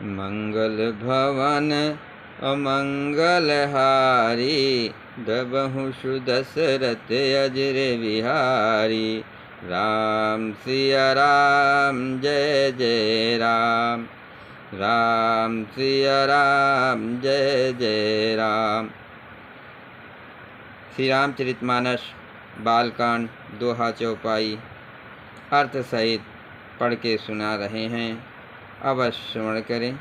मंगल भवन अमंगल हारी, द्रवहु सुदशरथ अजर बिहारी। राम सिया राम जय जय राम, राम सिया राम जय जय राम। श्री रामचरितमानस बालकांड दोहा चौपाई अर्थ सहित पढ़ के सुना रहे हैं, अवश्य श्रवण करें।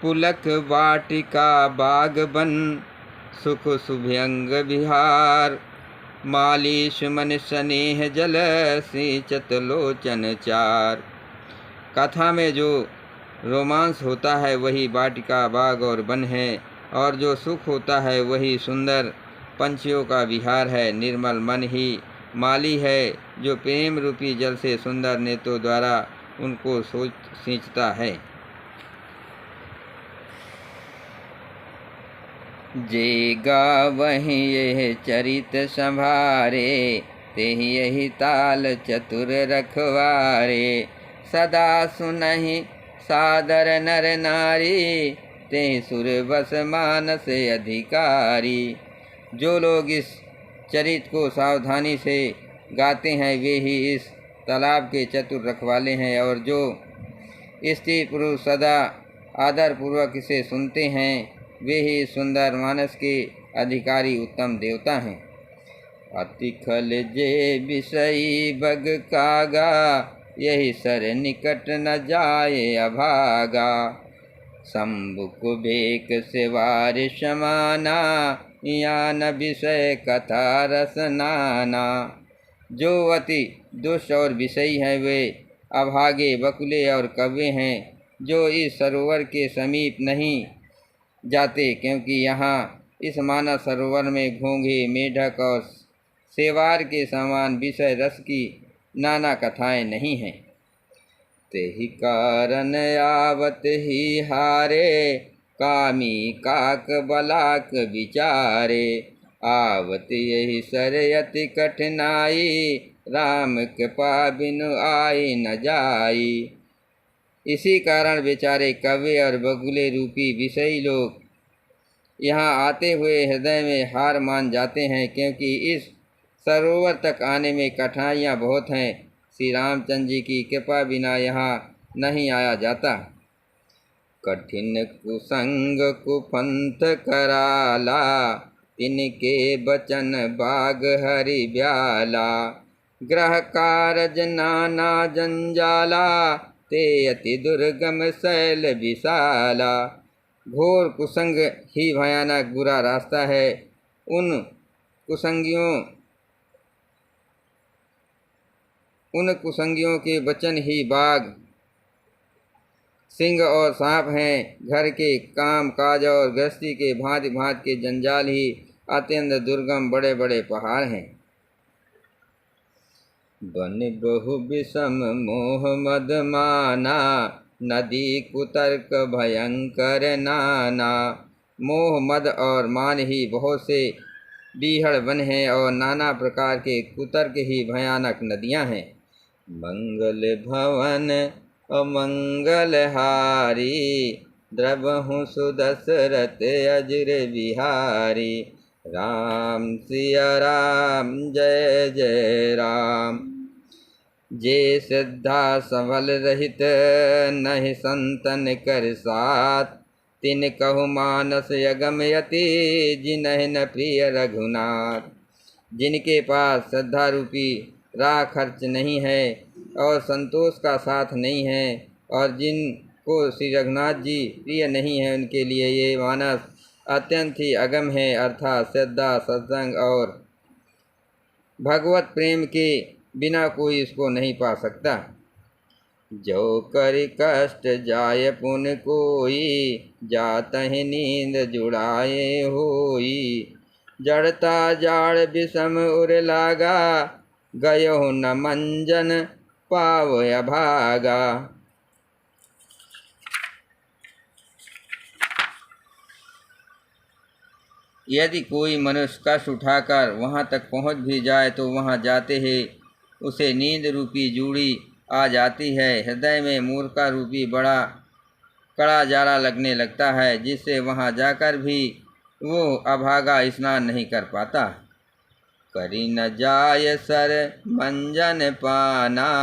पुलक वाटिका बाग बन, सुख शुभ्यंग विहार। माली सुमन स्नेह जल, सिंचत लोचन चार। कथा में जो रोमांस होता है वही वाटिका बाग और वन है, और जो सुख होता है वही सुंदर पंछियों का विहार है। निर्मल मन ही माली है, जो प्रेम रूपी जल से सुंदर नेत्रों द्वारा उनको सींचता है। जे गावहि यह चरित संभारे, तेहि यही ताल चतुर रखवारे। सदा सुनहि सादर नर नारी, तेहि सुर बस मानस अधिकारी। जो लोग इस चरित को सावधानी से गाते हैं वे ही इस तालाब के चतुर रखवाले हैं, और जो स्त्री पुरुष सदा आदर पूर्वक इसे सुनते हैं वे ही सुंदर मानस के अधिकारी उत्तम देवता हैं। अति खल जे विषयी बग कागा, यही सर निकट न जाए अभागा। शंभु कुबेक सेवार समाना, या न विषय कथा रस नाना। जो अति दुष्ट और विषयी हैं वे अभागे बकुले और कव्वे हैं, जो इस सरोवर के समीप नहीं जाते, क्योंकि यहाँ इस मानस सरोवर में घोंघे, मेढक और सेवार के समान विषय रस की नाना कथाएं नहीं हैं। तेहि कारण आवत ही हारे, कामी काक बलाक विचारे। आवत यही सर अति कठिनाई, राम कृपा बिनु आई न जाई। इसी कारण बेचारे कव्वे और बगुले रूपी विषयी लोग यहाँ आते हुए हृदय में हार मान जाते हैं, क्योंकि इस सरोवर तक आने में कठिनाइयाँ बहुत हैं। श्री रामचंद्र जी की कृपा बिना यहाँ नहीं आया जाता। कठिन कुसंग कुपंथ कराला, तिनके बचन बाग हरि ब्याला। ग्रह कारज नाना जंजाला, ते अति दुर्गम शैल विशाला। घोर कुसंग ही भयानक बुरा रास्ता है। उन कुसंगियों के वचन ही बाघ, सिंह और सांप हैं। घर के काम काज और गृहस्थी के भांति भांति के जंजाल ही अत्यंत दुर्गम बड़े बड़े पहाड़ हैं। बन बहु विषम मोह मद माना, नदी कुतर्क भयंकर नाना। मोह मद और मान ही बहुत से बीहड़ वन हैं, और नाना प्रकार के कुतर्क ही भयानक नदियां हैं। मंगल भवन अमंगल हारी, द्रवहु सुदशरथ अजर बिहारी। राम सिया राम जय जय राम। जे श्रद्धा सबल रहित, नहीं संतन कर साथ। तिन कहु मानस अगम यति, जिनहि न प्रिय रघुनाथ। जिनके पास श्रद्धा रूपी राह खर्च नहीं है और संतोष का साथ नहीं है, और जिनको श्री रघुनाथ जी प्रिय नहीं है, उनके लिए ये मानस अत्यंत ही अगम है, अर्थात श्रद्धा सत्संग और भगवत प्रेम के बिना कोई इसको नहीं पा सकता। जो कर कष्ट जाय पुन कोई, जातहि नींद जुड़ाए होई। जड़ता जाड़ विषम उर लागा, गयो न मंजन पाव अभागा। यदि कोई मनुष्य कष्ट उठाकर वहाँ तक पहुँच भी जाए तो वहाँ जाते ही उसे नींद रूपी जूड़ी आ जाती है। हृदय में मूर्खता रूपी बड़ा कड़ा जाड़ा लगने लगता है, जिससे वहाँ जाकर भी वो अभागा स्नान नहीं कर पाता। करी न जाय सर मंजन पाना,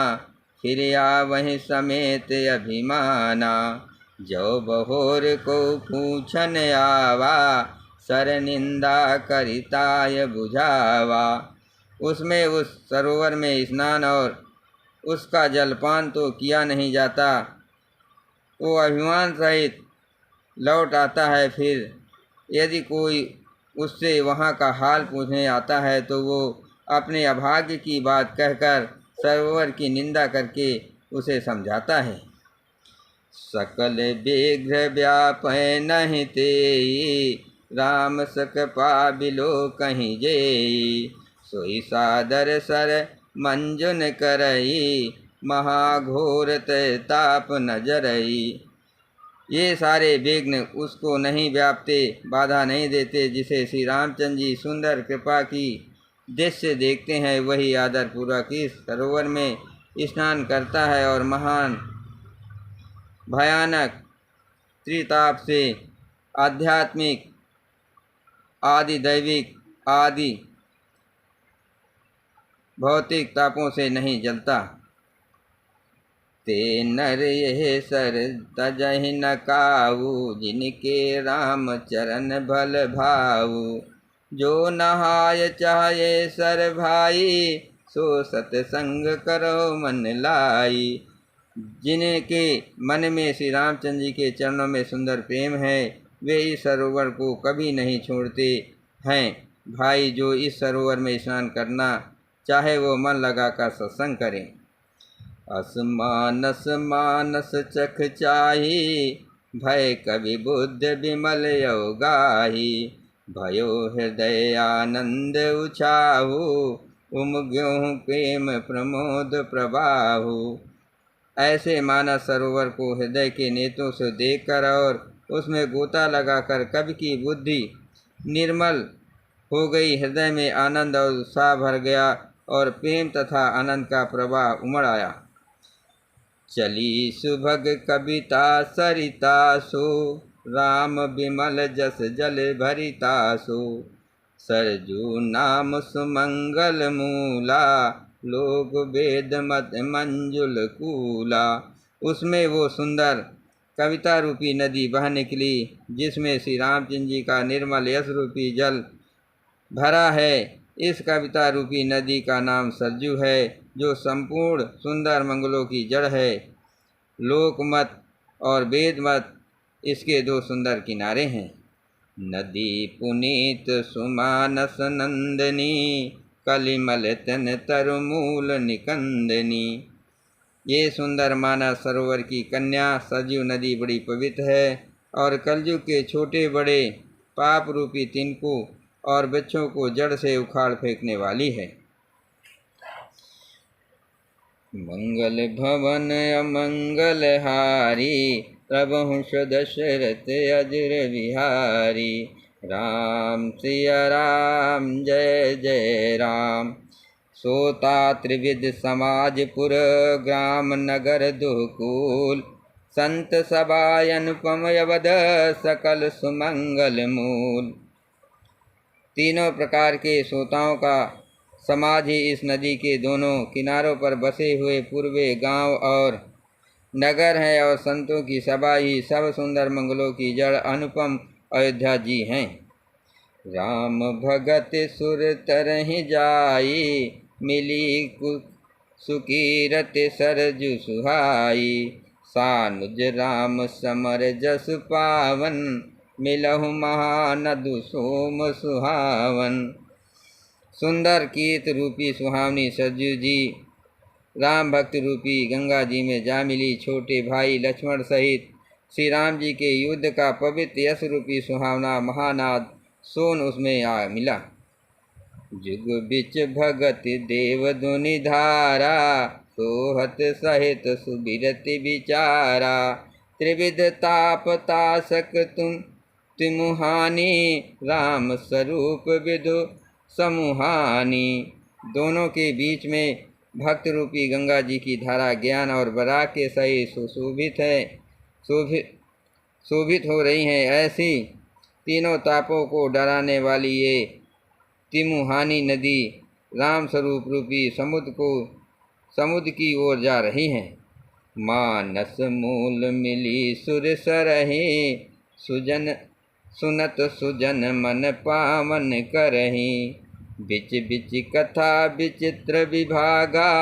फिर वहीं समेत अभिमाना। जो बहोर को पूछन आवा, सर निंदा करिताय बुझावा। उसमें उस सरोवर में स्नान और उसका जलपान तो किया नहीं जाता। वो अभिमान सहित लौट आता है। फिर यदि कोई उससे वहाँ का हाल पूछने आता है तो वो अपने अभाग्य की बात कहकर सरोवर की निंदा करके उसे समझाता है। सकल बेघ्र व्यापय नहीं तेई, राम सक पाबिलो कहीं जेई। सोई सादर सर मंजुन करई, महाघोर ताप नजरई। ये सारे विघ्न उसको नहीं व्यापते, बाधा नहीं देते। जिसे श्री रामचंद्र जी सुंदर कृपा की दृश्य देखते हैं, वही आदर पूर्वक इस सरोवर में स्नान करता है और महान भयानक त्रिताप से आध्यात्मिक आदि दैविक आदि भौतिक तापों से नहीं जलता। ते नर यह सर तजहि न काऊ, जिनके राम चरण भल भाऊ। जो नहाय चाहे सर भाई, सो सतसंग करो मन लाई। जिनके मन में श्री रामचंद्र जी के चरणों में सुंदर प्रेम है, वे इस सरोवर को कभी नहीं छोड़ते हैं। भाई, जो इस सरोवर में स्नान करना चाहे वो मन लगाकर सत्संग करें। असमानस मानस चख चाही, भय कवि बुद्ध विमल योगाही। भयो हृदय आनंद उछाहु, उमग्यों प्रेम प्रमोद प्रवाहु। ऐसे मानस सरोवर को हृदय के नेत्रों से देखकर और उसमें गोता लगाकर कवि की बुद्धि निर्मल हो गई। हृदय में आनंद और उत्साह भर गया और प्रेम तथा आनंद का प्रवाह उमड़ आया। चली सुभग कविता सरिता सो, राम विमल जस जल भरिता सो। सरजू नाम सुमंगल मूला, लोग वेद मत मंजुल कूला। उसमें वो सुंदर कविता रूपी नदी बह निकली, जिसमें श्री रामचंद्र जी का निर्मल यश रूपी जल भरा है। इस कविता रूपी नदी का नाम सरजू है, जो संपूर्ण सुंदर मंगलों की जड़ है। लोकमत और वेदमत इसके दो सुंदर किनारे हैं। नदी पुनीत सुमानस नंदनी, कलिमल तन तरमूल निकंदनी। ये सुंदर मानस सरोवर की कन्या सरजू नदी बड़ी पवित्र है और कलयुग के छोटे बड़े पाप रूपी तिनकों और वृक्षों को जड़ से उखाड़ फेंकने वाली है। मंगल भवन अमंगल हारी, प्रभु दशरथ अजर विहारी। राम सिया राम जय जय राम। सोता त्रिविध समाजपुर, ग्राम नगर दुकूल। संत सभा अनुपम अवध, सकल सुमंगल मूल। तीनों प्रकार के श्रोताओं का समाज ही इस नदी के दोनों किनारों पर बसे हुए पूर्वे गांव और नगर हैं, और संतों की सभा ही सब सुंदर मंगलों की जड़ अनुपम अयोध्या जी हैं। राम भगत सुर तरहि जाई, मिली सुकीरत सरजु सुहाई। सानुज राम समर जस पावन, मिलहु महानदु सोम सुहावन। सुंदर कीर्त रूपी सुहावनी सरजू जी राम भक्त रूपी गंगा जी में जा मिली। छोटे भाई लक्ष्मण सहित श्री राम जी के युद्ध का पवित्र यश रूपी सुहावना महानाद सोन उसमें आ मिला। जुग बिच भगत देव धुनि धारा, सोहत सहित सुबिरति विचारा। त्रिविध ताप तासक तिमुहानी, राम स्वरूप विदु समूहानी। दोनों के बीच में भक्त रूपी गंगा जी की धारा ज्ञान और वैराग्य के सहित सुशोभित है। शोभित हो रही हैं। ऐसी तीनों तापों को डराने वाली ये तिमुहानी नदी राम स्वरूप रूपी समुद्र की ओर जा रही हैं। मानस मूल मिली सुर सरहि, सुनत सुजन मन पावन करहि। बिच बिच कथा विचित्र विभागा,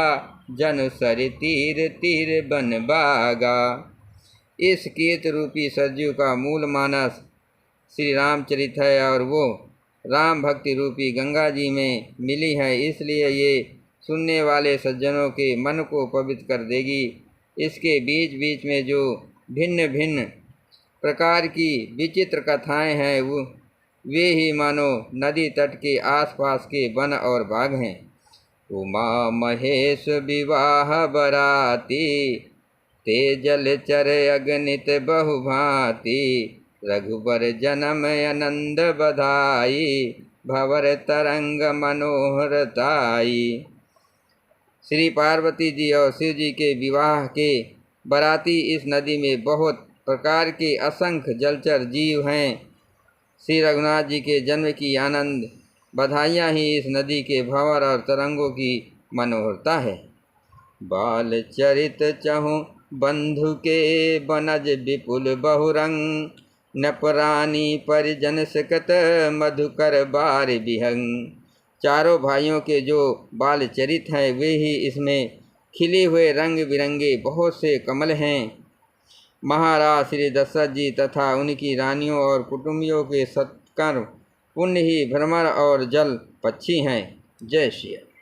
जन सर तीर तीर बन बागा। इस कीर्त रूपी सरजू का मूल मानस श्री रामचरित है और वो राम भक्ति रूपी गंगा जी में मिली है, इसलिए ये सुनने वाले सज्जनों के मन को पवित्र कर देगी। इसके बीच बीच में जो भिन्न भिन्न प्रकार की विचित्र कथाएं हैं वे ही मानो नदी तट के आसपास के वन और बाग हैं। उमा महेश विवाह बराती, ते जलचर अगणित बहुभांति। रघुबर जन्म आनंद बधाई, भंवर तरंग मनोहरताई। श्री पार्वती जी और शिव जी के विवाह के बराती इस नदी में बहुत प्रकार के असंख्य जलचर जीव हैं। श्री रघुनाथ जी के जन्म की आनंद बधाइयाँ ही इस नदी के भंवर और तरंगों की मनोहरता है। बाल चरित चहु बंधु के, बनज विपुल बहुरंग। नपरानी परिजन सकत, मधुकर बार बिहंग। चारों भाइयों के जो बाल चरित हैं वे ही इसमें खिले हुए रंग बिरंगे बहुत से कमल हैं। महाराज श्री दशरथ जी तथा उनकी रानियों और कुटुंबियों के सत्कर्म पुण्य ही भ्रमर और जल पक्षी हैं। जय श्री राम।